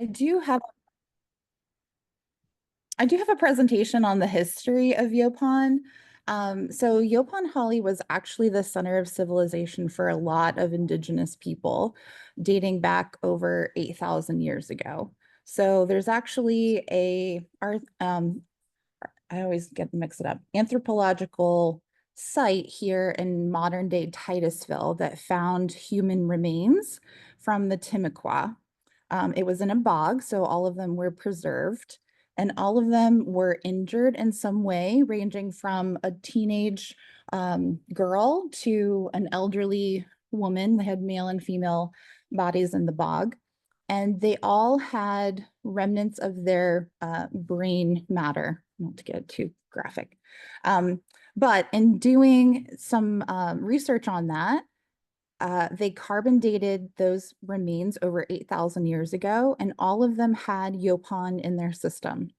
I do have I do have a presentation on the history of Yaupon. So Yaupon Holly was actually the center of civilization for a lot of indigenous people, dating back over 8,000 years ago. So there's actually I always get mixed up, anthropological site here in modern day Titusville that found human remains from the Timucua. It was in a bog, so all of them were preserved, and all of them were injured in some way, ranging from a teenage girl to an elderly woman. They had male and female bodies in the bog, and they all had remnants of their brain matter, not to get too graphic. Um, but in doing some research on that, they carbon dated those remains over 8,000 years ago, and all of them had Yaupon in their system.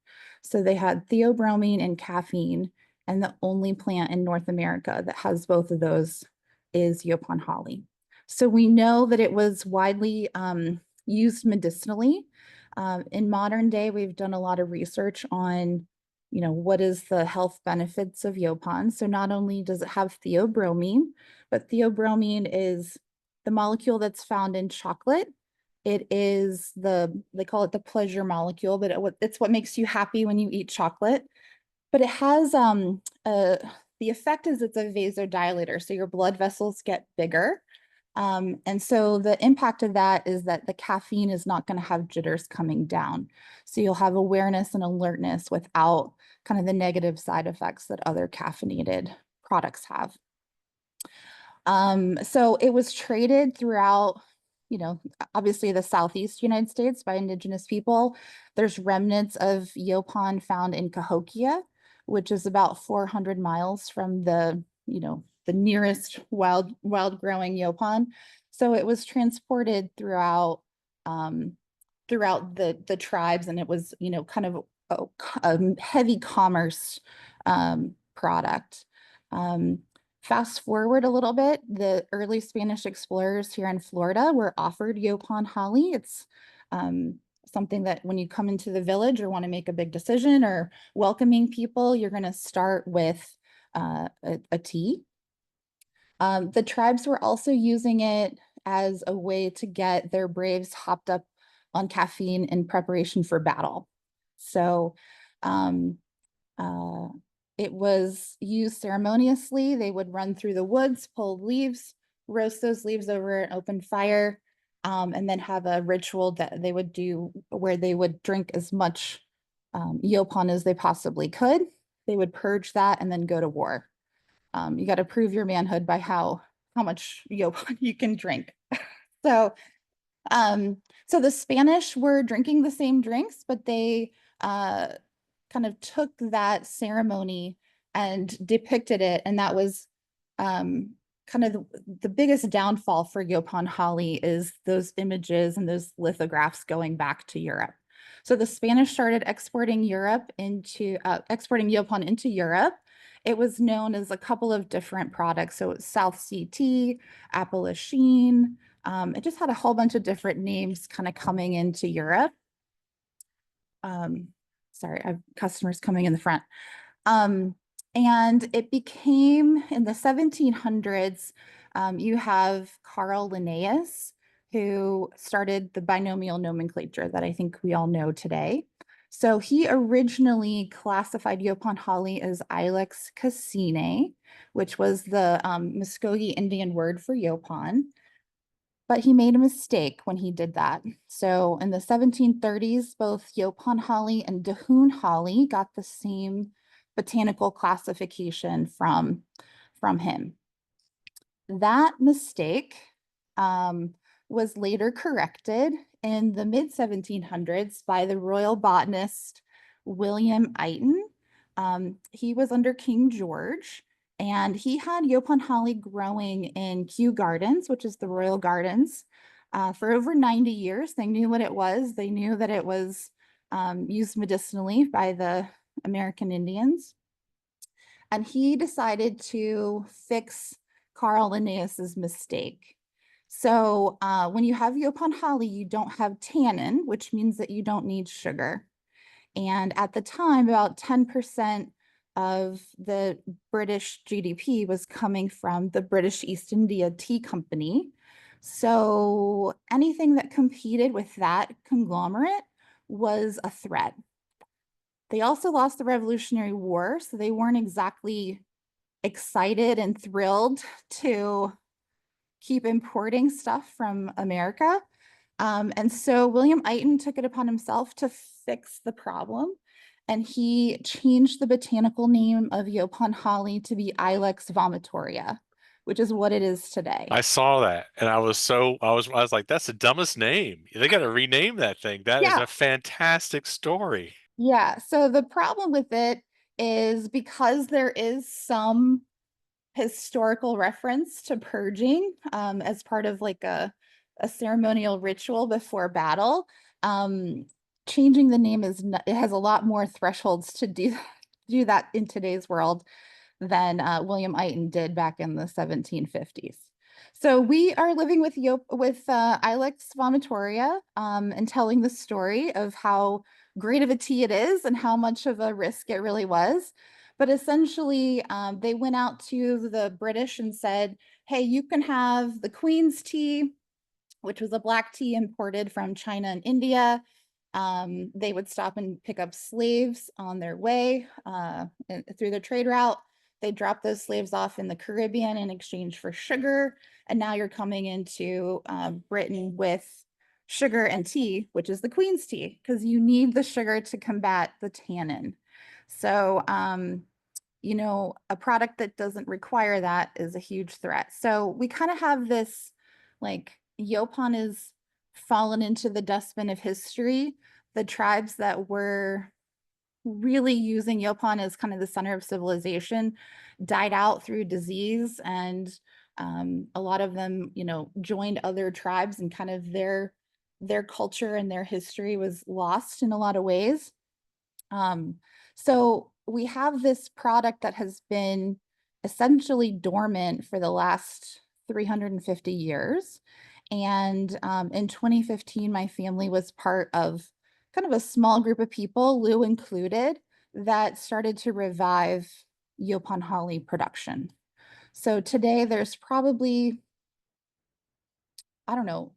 So they had theobromine and caffeine, and the only plant in North America that has both of those is Yaupon holly. So we know that it was widely used medicinally. In modern day, we've done a lot of research on, what is the health benefits of Yaupon. So not only does it have theobromine, but theobromine is the molecule that's found in chocolate. It is they call it the pleasure molecule, but it's what makes you happy when you eat chocolate. But it has the effect is it's a vasodilator, so your blood vessels get bigger. And so the impact of that is that the caffeine is not going to have jitters coming down. So you'll have awareness and alertness without kind of the negative side effects that other caffeinated products have. So it was traded throughout, obviously the Southeast United States by indigenous people. There's remnants of Yaupon found in Cahokia, which is about 400 miles from the nearest wild growing Yaupon. So it was transported throughout the tribes, and it was, kind of a heavy commerce product. Fast forward a little bit, the early Spanish explorers here in Florida were offered Yaupon holly. It's something that when you come into the village or want to make a big decision or welcoming people, you're going to start with a tea. The tribes were also using it as a way to get their braves hopped up on caffeine in preparation for battle. So um, uh, it was used ceremoniously. They would run through the woods, pull leaves, roast those leaves over an open fire, and then have a ritual that they would do where they would drink as much Yaupon as they possibly could. They would purge that and then go to war. You got to prove your manhood by how much Yaupon you can drink. So um, so the Spanish were drinking the same drinks, but they kind of took that ceremony and depicted it. And that was kind of the biggest downfall for Yaupon holly is those images and those lithographs going back to Europe. So the Spanish started exporting exporting Yaupon into Europe. It was known as a couple of different products. So it's South Sea tea, Appalachian. It just had a whole bunch of different names kind of coming into Europe. Sorry, I have customers coming in the front. And it became in the 1700s, you have Carl Linnaeus, who started the binomial nomenclature that I think we all know today. So he originally classified Yaupon holly as Ilex cassine, which was the Muskogee Indian word for Yaupon. But he made a mistake when he did that. So in the 1730s, both Yaupon holly and Dahoon holly got the same botanical classification from him. That mistake was later corrected in the mid 1700s by the royal botanist William Iton. He was under King George, and he had Yaupon holly growing in Kew Gardens, which is the royal gardens, for over 90 years. They knew what it was. They knew that it was used medicinally by the American Indians. And he decided to fix Carl Linnaeus's mistake. So when you have Yaupon Holly, you don't have tannin, which means that you don't need sugar. And at the time, about 10% of the British GDP was coming from the British East India Tea Company. So anything that competed with that conglomerate was a threat. They also lost the Revolutionary War, so they weren't exactly excited and thrilled to keep importing stuff from America. And so William Iton took it upon himself to fix the problem. And he changed the botanical name of Yaupon Holly to be Ilex vomitoria, which is what it is today. I saw that and I was like, that's the dumbest name. They got to rename that thing. That is Yeah. a fantastic story. Yeah. So the problem with it is because there is some historical reference to purging as part of like a ceremonial ritual before battle. Um, Changing the name it has a lot more thresholds to do that in today's world than William Iton did back in the 1750s. So we are living with Ilex vomitoria and telling the story of how great of a tea it is and how much of a risk it really was. But essentially, they went out to the British and said, hey, you can have the Queen's tea, which was a black tea imported from China and India. They would stop and pick up slaves on their way through the trade route. They drop those slaves off in the Caribbean in exchange for sugar. And now you're coming into Britain with sugar and tea, which is the Queen's tea, because you need the sugar to combat the tannin. So, a product that doesn't require that is a huge threat. So we kind of have this like Yaupon is fallen into the dustbin of history. The tribes that were really using Yaupon as kind of the center of civilization died out through disease, and a lot of them, joined other tribes, and kind of their culture and their history was lost in a lot of ways. Um, so we have this product that has been essentially dormant for the last 350 years. And in 2015, my family was part of kind of a small group of people, Lou included, that started to revive Yaupon Holly production. So today there's probably, I don't know,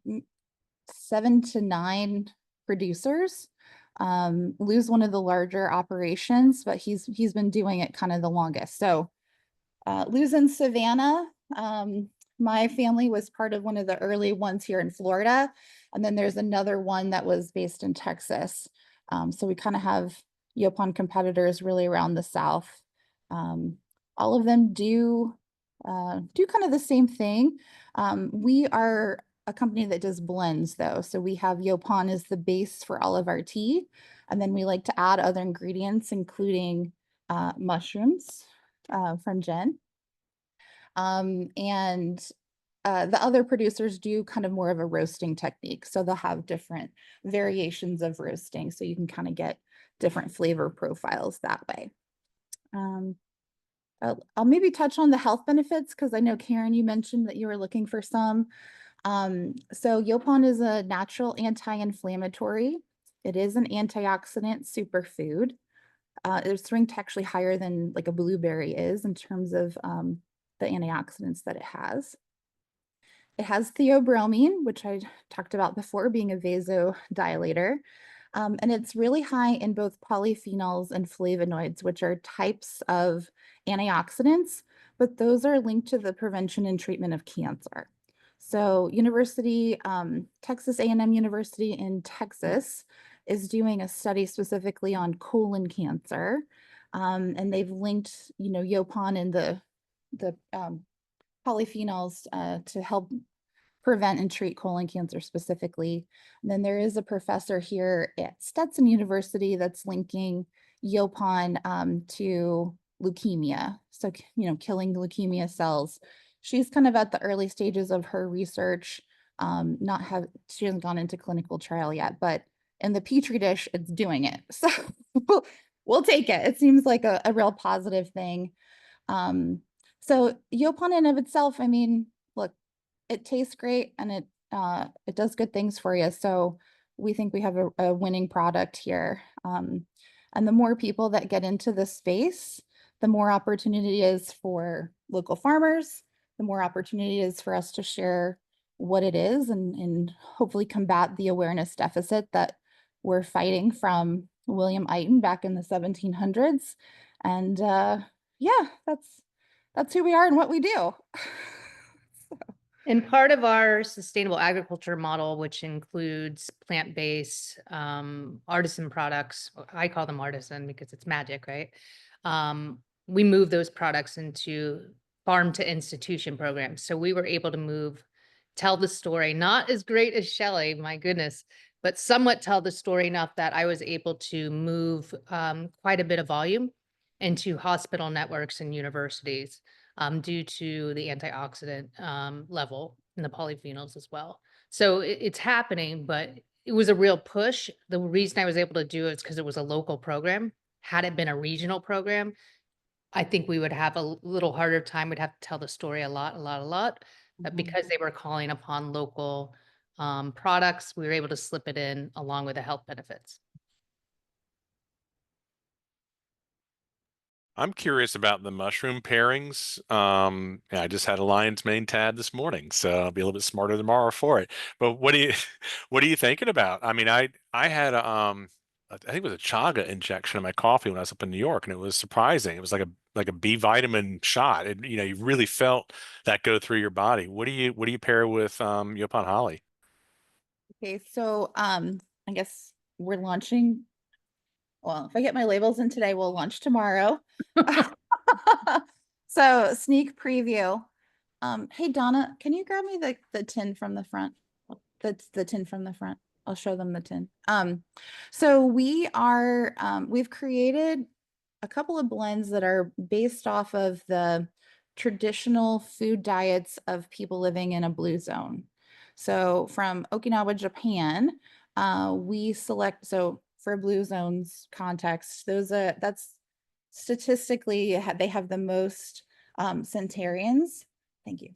7 to 9 producers. Lou's one of the larger operations, but he's been doing it kind of the longest. So Lou's in Savannah. My family was part of one of the early ones here in Florida. And then there's another one that was based in Texas. So we kind of have Yaupon competitors really around the South. Um, all of them do kind of the same thing. We are a company that does blends though. So we have Yaupon as the base for all of our tea. And then we like to add other ingredients, including mushrooms from Jen. And the other producers do kind of more of a roasting technique. So they'll have different variations of roasting. So you can kind of get different flavor profiles that way. Um, I'll maybe touch on the health benefits because I know, Karen, you mentioned that you were looking for some. So Yaupon is a natural anti-inflammatory. It is an antioxidant superfood. It's ranked actually higher than like a blueberry is in terms of the antioxidants that it has. It has theobromine, which I talked about before, being a vasodilator. And it's really high in both polyphenols and flavonoids, which are types of antioxidants, but those are linked to the prevention and treatment of cancer. So Texas A&M University in Texas is doing a study specifically on colon cancer. And they've linked, Yaupon and the polyphenols to help prevent and treat colon cancer specifically. And then there is a professor here at Stetson University that's linking Yaupon to leukemia. So, killing leukemia cells. She's kind of at the early stages of her research. She hasn't gone into clinical trial yet, but in the petri dish, it's doing it. So we'll take it. It seems like a real positive thing. So Yaupon in of itself, I mean, look, it tastes great and it does good things for you. So we think we have a winning product here. And the more people that get into this space, the more opportunity is for local farmers, the more opportunity is for us to share what it is and hopefully combat the awareness deficit that we're fighting from William Iton back in the 1700s. And yeah, that's who we are and what we do. And part of our sustainable agriculture model, which includes plant-based artisan products, I call them artisan because it's magic, right? We move those products into farm to institution programs. So we were able to tell the story, not as great as Shelley, my goodness, but somewhat tell the story enough that I was able to move quite a bit of volume into hospital networks and universities due to the antioxidant level and the polyphenols as well. So it's happening, but it was a real push. The reason I was able to do it is because it was a local program. Had it been a regional program, I think we would have a little harder time. We'd have to tell the story a lot. But because they were calling upon local products, we were able to slip it in along with the health benefits. I'm curious about the mushroom pairings. I just had a lion's mane tad this morning, so I'll be a little bit smarter tomorrow for it. But what do you what are you thinking about? I mean, I had I think it was a chaga injection in my coffee when I was up in New York, and it was surprising. It was like a B vitamin shot. You really felt that go through your body. What do you pair with Yaupon Holly? Okay, so I guess we're launching. Well, if I get my labels in today, we'll launch tomorrow. So sneak preview. Hey Donna, can you grab me the tin from the front? That's the tin from the front. I'll show them the tin. So we've created a couple of blends that are based off of the traditional food diets of people living in a blue zone. So from Okinawa, Japan, we select, so for blue zones context, that's statistically, they have the most centenarians, thank you,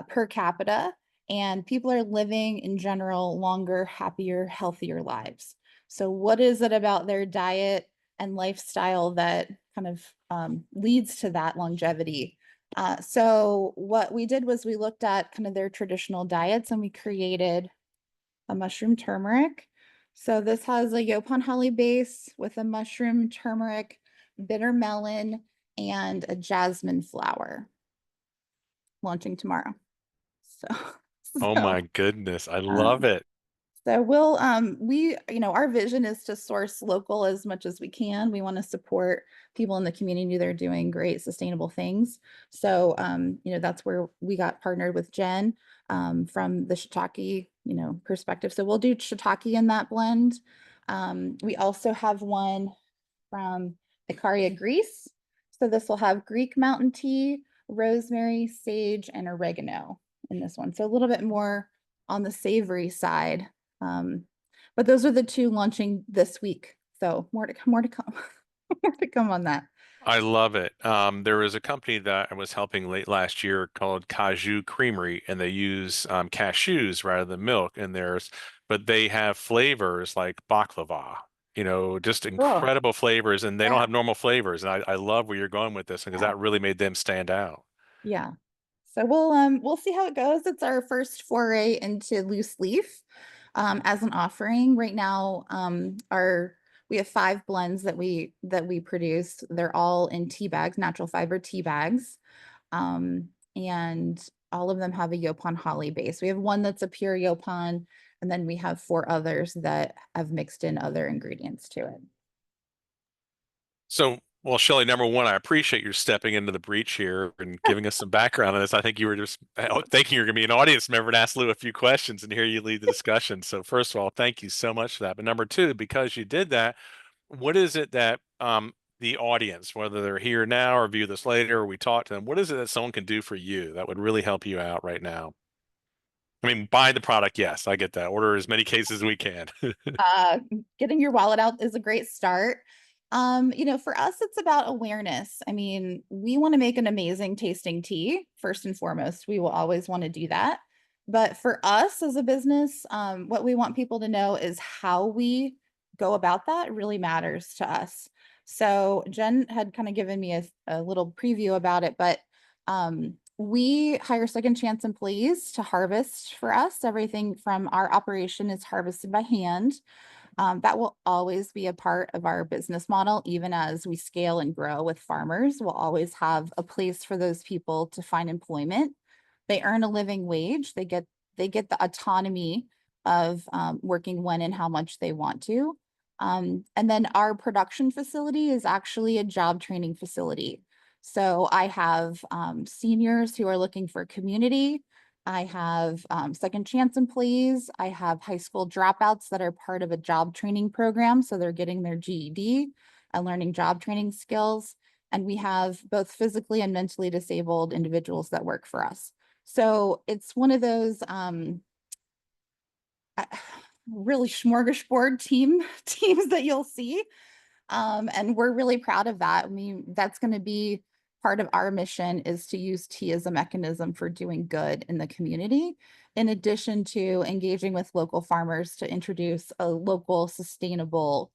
per capita, and people are living in general longer, happier, healthier lives. So what is it about their diet and lifestyle that kind of leads to that longevity? So what we did was we looked at kind of their traditional diets and we created a mushroom turmeric. So this has a Yaupon Holly base with a mushroom turmeric, bitter melon, and a jasmine flower. Launching tomorrow. So, Oh so, my goodness, I love um, it. so our vision is to source local as much as we can. We want to support people in the community that are doing great sustainable things. So, that's where we got partnered with Jen from the shiitake, perspective. So we'll do shiitake in that blend. We also have one from Icaria, Greece. So this will have Greek mountain tea, rosemary, sage, and oregano in this one. So a little bit more on the savory side. But those are the two launching this week. So more to come, more to come, more to come on that. I love it. There was a company that I was helping late last year called Caju Creamery, and they use cashews rather than milk in theirs, but they have flavors like baklava, just Cool. incredible flavors, and they don't Yeah. have normal flavors. And I love where you're going with this because Yeah. that really made them stand out. Yeah. So we'll see how it goes. It's our first foray into loose leaf as an offering. Right now, we have 5 blends that we produce. They're all in tea bags, natural fiber tea bags. And all of them have a Yaupon Holly base. We have one that's a pure Yaupon, and then we have 4 others that have mixed in other ingredients to it. So, well, Shelley, number one, I appreciate your stepping into the breach here and giving us some background on this. I think you were just thinking you're going to be an audience member and ask Lou a few questions, and here you lead the discussion. So, first of all, thank you so much for that. But number two, because you did that, what is it that the audience, whether they're here now or view this later, or we talk to them, what is it that someone can do for you that would really help you out right now? I mean, buy the product, yes, I get that. Order as many cases as we can. Uh, Getting your wallet out is a great start. You know, for us, it's about awareness. I mean, we want to make an amazing tasting tea, first and foremost. We will always want to do that. But for us as a business, what we want people to know is how we go about that really matters to us. So Jen had kind of given me a little preview about it, but we hire second chance employees to harvest for us. Everything from our operation is harvested by hand. That will always be a part of our business model, even as we scale and grow with farmers. We'll always have a place for those people to find employment. They earn a living wage. They get the autonomy of working when and how much they want to. And then our production facility is actually a job training facility. So I have seniors who are looking for community. I have second chance employees. I have high school dropouts that are part of a job training program. So they're getting their GED and learning job training skills. And we have both physically and mentally disabled individuals that work for us. So it's one of those really smorgasbord teams that you'll see. And we're really proud of that. I mean, that's going to be part of our mission, is to use tea as a mechanism for doing good in the community, in addition to engaging with local farmers to introduce a local sustainable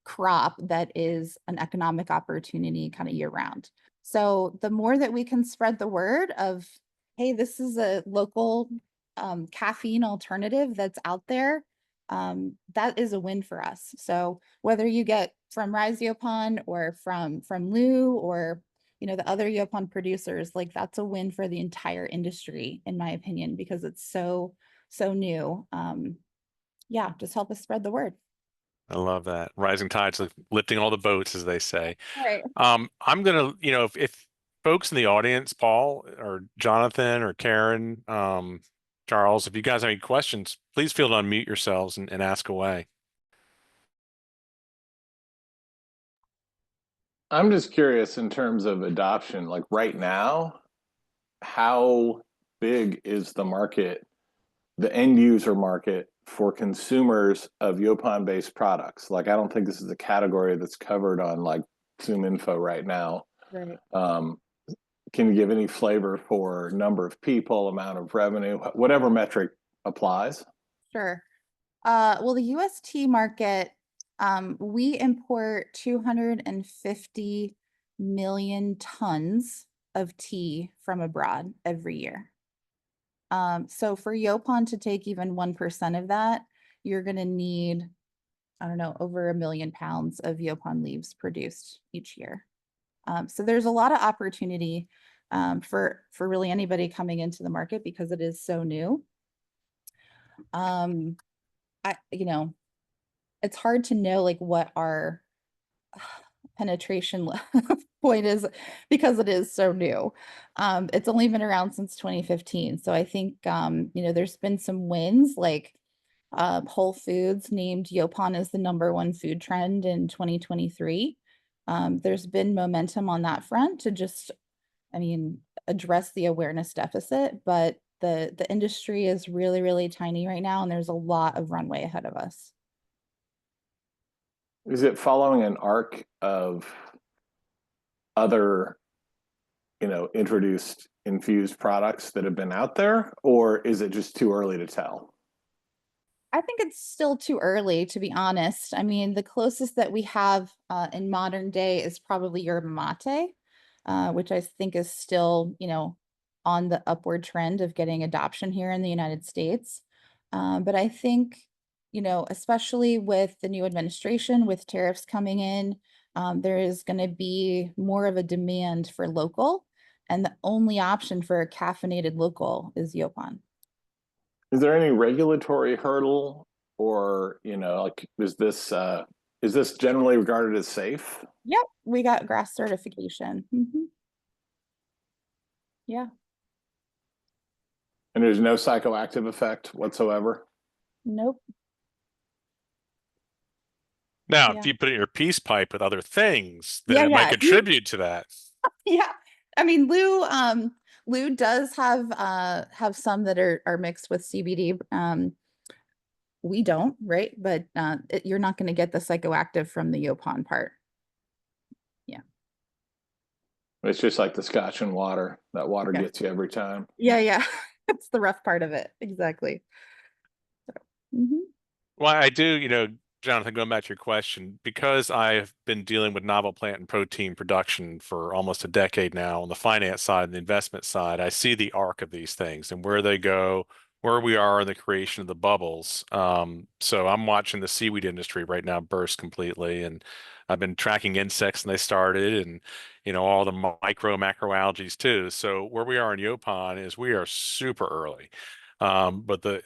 crop that is an economic opportunity kind of year round. So the more that we can spread the word of, hey, this is a local caffeine alternative that's out there, that is a win for us. So whether you get from Rise Yaupon or from Lou or, you know, the other Yaupon producers, like, that's a win for the entire industry, in my opinion, because it's so new. Yeah, just help us spread the word. I love that. Rising tides lifting all the boats, as they say. All right. I'm gonna, if folks in the audience, Paul or Jonathan or Karen, Charles, if you guys have any questions, please feel to unmute yourselves and ask away. I'm just curious in terms of adoption, like right now, how big is the market, the end user market for consumers of Yaupon-based products? Like, I don't think this is a category that's covered on like Zoom info right now. Right. Can you give any flavor for number of people, amount of revenue, whatever metric applies? Sure. Well, the UST market, we import 250 million tons of tea from abroad every year. So for Yaupon to take even 1% of that, you're going to need, I don't know, over 1 million pounds of Yaupon leaves produced each year. So there's a lot of opportunity for really anybody coming into the market because it is so new. It's hard to know like what our penetration point is because it is so new. It's only been around since 2015. So I think, there's been some wins, like Whole Foods named Yaupon as the #1 food trend in 2023. There's been momentum on that front to just, address the awareness deficit, but the industry is really, really tiny right now, and there's a lot of runway ahead of us. Is it following an arc of other, introduced infused products that have been out there, or is it just too early to tell? I think it's still too early, to be honest. I mean, the closest that we have in modern day is probably Yerba Mate, which I think is still, on the upward trend of getting adoption here in the United States. But I think, especially with the new administration, with tariffs coming in, there is going to be more of a demand for local. And the only option for a caffeinated local is Yaupon. Is there any regulatory hurdle, or like, is this generally regarded as safe? Yep, we got GRAS certification. Yeah. And there's no psychoactive effect whatsoever? Nope. Now, Yeah. if you put it in your peace pipe with other things, then it might if you- contribute to that. Yeah. I mean, Lou does have some that are mixed with CBD. We don't, right? But you're not going to get the psychoactive from the Yaupon part. It's just like the scotch and water. That water Yeah. gets you every time. Yeah, yeah. It's the rough part of it. Exactly. So, Well, I do, Jonathan, going back to your question, because I've been dealing with novel plant and protein production for almost a decade now on the finance side and the investment side, I see the arc of these things and where they go, where we are in the creation of the bubbles. So I'm watching the seaweed industry right now burst completely, and I've been tracking insects and they started, and all the micro macroalgae too. So where we are in Yaupon is we are super early. But the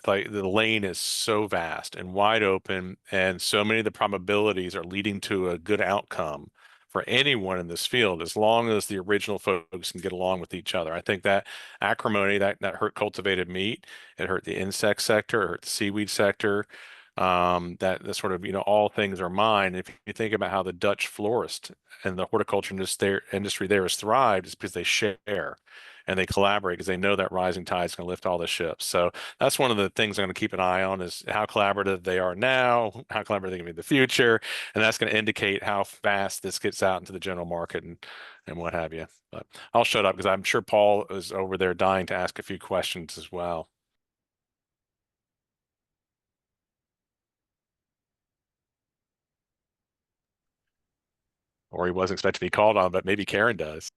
lane is so vast and wide open, and so many of the probabilities are leading to a good outcome for anyone in this field, as long as the original folks can get along with each other. I think that acrimony that hurt cultivated meat, it hurt the insect sector, it hurt the seaweed sector. That sort of, all things are mine. If you think about how the Dutch florist and the horticulture industry there has thrived, it's because they share and they collaborate because they know that rising tide is going to lift all the ships. So that's one of the things I'm going to keep an eye on, is how collaborative they are now, how collaborative they can be in the future, and that's going to indicate how fast this gets out into the general market and what have you. But I'll shut up because I'm sure Paul is over there dying to ask a few questions as well. Or he wasn't expected to be called on, but maybe Karen does.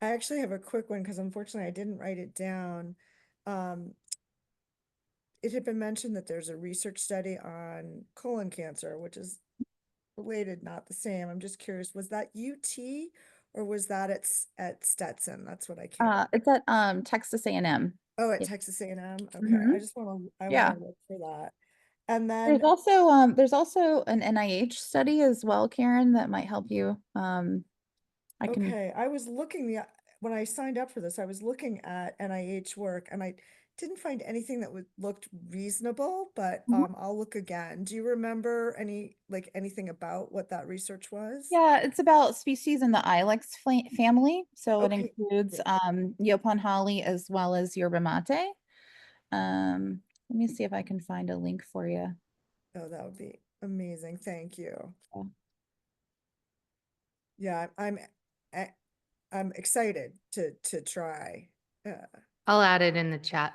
I actually have a quick one because unfortunately I didn't write it down. It had been mentioned that there's a research study on colon cancer, which is related, not the same. I'm just curious, was that UT or was that at Stetson? That's what I can't. it's at Texas A&M. Oh, at yeah. Texas A&M. Okay, Mhm. I just want to. I Yeah. want to look for that. And There's then also an NIH study as well, Karen, that might help you. I can. okay, I was looking when I signed up for this, I was looking at NIH work and I didn't find anything that looked reasonable, but Mhm. I'll look again. Do you remember anything about what that research was? Yeah, it's about species in the Ilex family. So it Okay, includes great. Yaupon Holly as well as Yerba Mate. Let me see if I can find a link for you. Oh, that would be amazing. Thank you. Yeah. Yeah, I'm excited to try. I'll add it in the chat.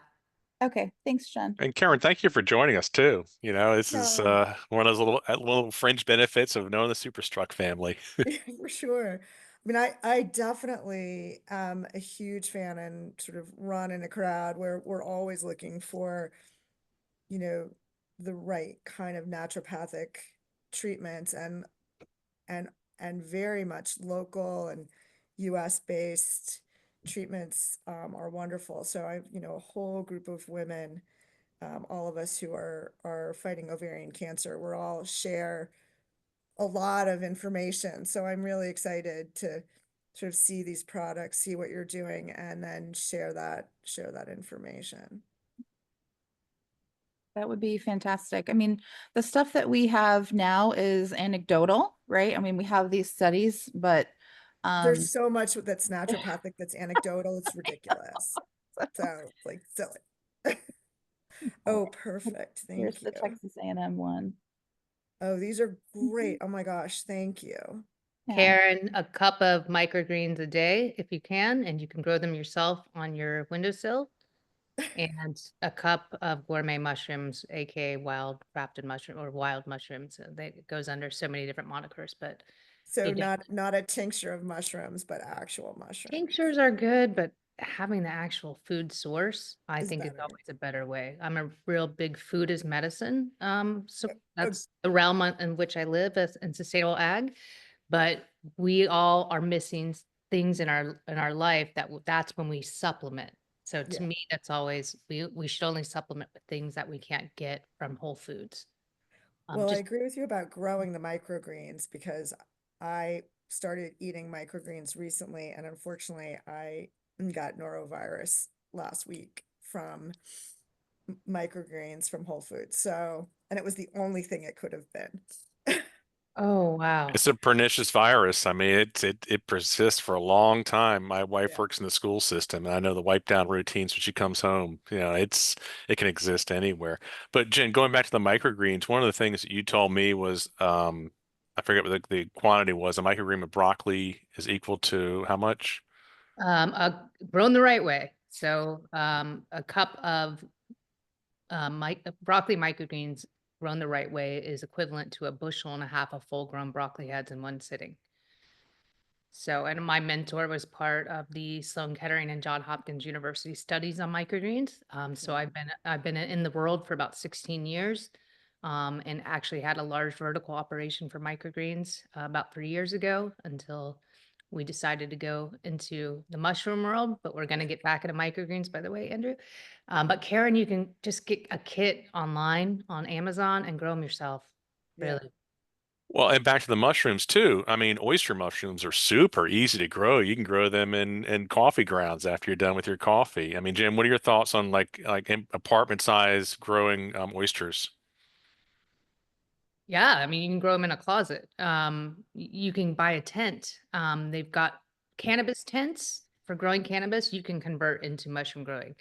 Okay, thanks, Jen. And Karen, thank you for joining us too. This is Yeah. one of those little fringe benefits of knowing the Superstruck family. For sure. I mean, I definitely am a huge fan and sort of run in a crowd where we're always looking for, you know, the right kind of naturopathic treatments and and very much local and US based treatments are wonderful. So a whole group of women, all of us who are fighting ovarian cancer, we're all share a lot of information. So I'm really excited to sort of see these products, see what you're doing, and then share that information. That would be fantastic. I mean, the stuff that we have now is anecdotal, right? I mean, we have these studies, but There's so much that's naturopathic that's anecdotal, it's ridiculous. So it's like silly. Oh, perfect. here's Thank the you. Texas A&M one. Oh, these are great. Oh my gosh, thank you. Yeah. Karen, a cup of microgreens a day if you can, and you can grow them yourself on your windowsill. And a cup of gourmet mushrooms, aka wild crafted mushroom or wild mushrooms. It goes under so many different monikers, but So you get not a tincture of mushrooms, but actual mushrooms tinctures are good, but having the actual food source, I is think is better. always a better way. I'm a real big food is medicine. So Uh, that's the realm in which I live as in sustainable ag. But we all are missing things in our life that's when we supplement. So to Yeah. me, that's always we should only supplement with things that we can't get from Whole Foods. Well, I Just agree with you about growing the microgreens because I started eating microgreens recently, and unfortunately, I got norovirus last week from microgreens from Whole Foods. So, and it was the only thing it could have been. oh wow. It's a pernicious virus. I mean, it persists for a long time. My wife Yeah. works in the school system, and I know the wipe down routines when she comes home. It can exist anywhere. But Jen, going back to the microgreens, one of the things that you told me was I forget what the quantity was. A microgram of broccoli is equal to how much? Grown the right way. So a cup of broccoli microgreens grown the right way is equivalent to 1.5 bushels of full-grown broccoli heads in one sitting. So, and my mentor was part of the Sloan Kettering and Johns Hopkins University studies on microgreens. So I've been in the world for about 16 years, and actually had a large vertical operation for microgreens about 3 years ago until we decided to go into the mushroom world. But we're going to get back into microgreens, by the way, Andrew. But Karen, you can just get a kit online on Amazon and grow them yourself. Yeah. Really. Well, and back to the mushrooms too. I mean, oyster mushrooms are super easy to grow. You can grow them in coffee grounds after you're done with your coffee. I mean, Jim, what are your thoughts on like apartment size growing oysters? Yeah, I mean, you can grow them in a closet. You can buy a tent. They've got cannabis tents for growing cannabis. You can convert into mushroom growing.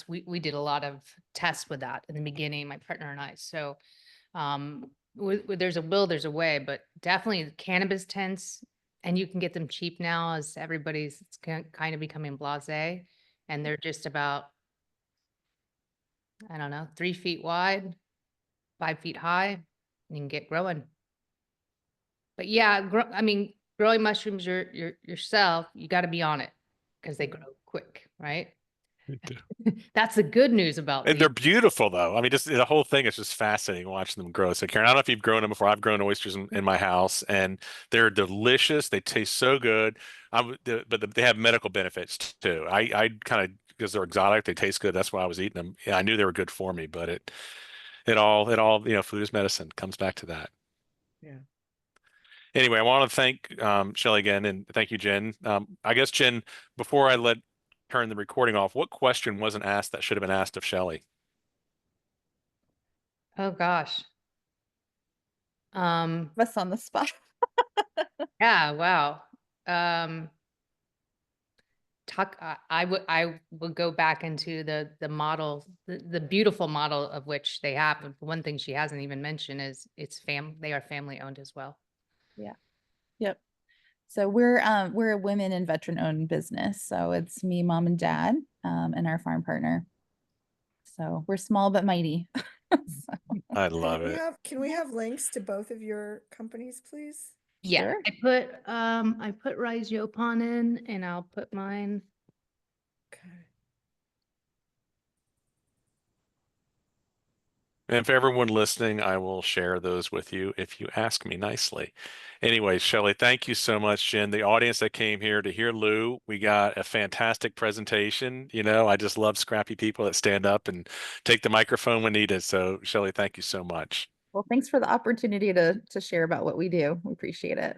We did a lot of tests with that in the beginning, my partner and I. So, there's a will, there's a way, but definitely cannabis tents, and you can get them cheap now as everybody's kind of becoming blasé, and they're just about, I don't know, 3 feet wide, 5 feet high. You can get growing. But yeah, I mean, growing mushrooms yourself, you got to be on it because they grow quick, right? That's the good news about And these. they're beautiful though. I mean, just the whole thing is just fascinating watching them grow. So Karen, I don't know if you've grown them before. I've grown oysters in my house and they're delicious. They taste so good. But they have medical benefits too. I kind of, because they're exotic, they taste good. That's why I was eating them. Yeah, I knew they were good for me, but it all, food is medicine. Comes back to that. Yeah. Anyway, I want to thank Shelley again, and thank you, Jen. I guess, Jen, before I turn the recording off, what question wasn't asked that should have been asked of Shelley? Oh gosh. Us on the spot. Yeah, wow. I would go back into the model, the beautiful model of which they have. And one thing she hasn't even mentioned is they are family owned as well. Yeah. Yep. So we're a women and veteran owned business. So it's me, mom, and dad, and our farm partner. So we're small but mighty. So, I love it. Can we have links to both of your companies, please? Yeah, sure. I put Rise Yaupon in, and I'll put mine. Okay. And for everyone listening, I will share those with you if you ask me nicely. Anyway, Shelley, thank you so much, Jen. The audience that came here to hear Lou, we got a fantastic presentation. I just love scrappy people that stand up and take the microphone when needed. So, Shelley, thank you so much. Well, thanks for the opportunity to share about what we do. We appreciate it.